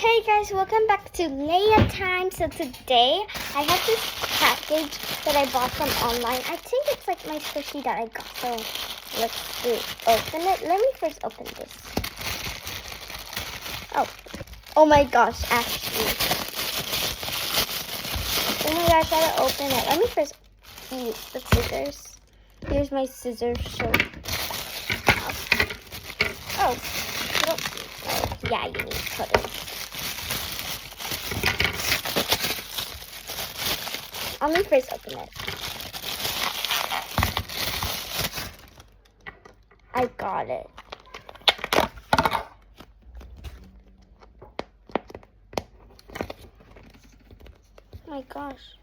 Hey guys, welcome back to Leia Time. So today I have this package that I bought from online. I think it's like my squishy that I got. So let's open it. Let me first open this. Oh my gosh, actually. Oh my gosh, I gotta open it. Let me first use the scissors. Here's my scissors. Yeah, you need to put it. Let me first open it. I got it. Oh my gosh.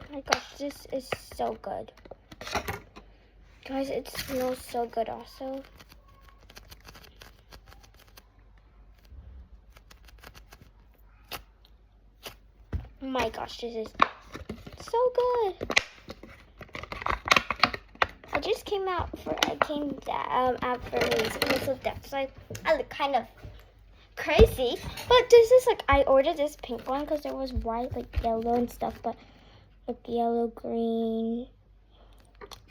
Oh my gosh, this is so good. Guys, it smells so good also. Oh my gosh, this is so good. I just came out for release, so that's like I look kind of crazy. But this is like I ordered this pink one because there was white, like yellow and stuff, but like yellow, green.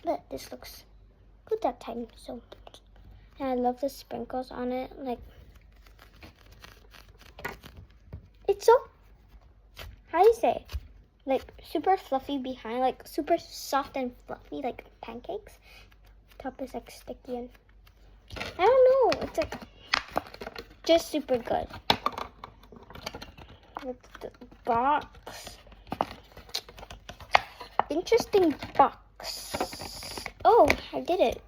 But this looks good that time. So, and I love the sprinkles on it. Like it's so, how do you say? Like super fluffy behind, like super soft and fluffy, like pancakes. Top is like sticky and I don't know. It's like just super good. With the box. Interesting box. Oh, I did it.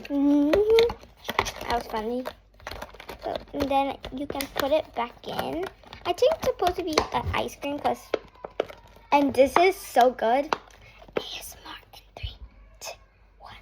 That was funny. So, and then you can put it back in. I think it's supposed to be an ice cream and this is so good. ASMR in 3, 2, 1.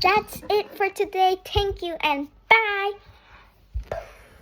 That's it for today. Thank you and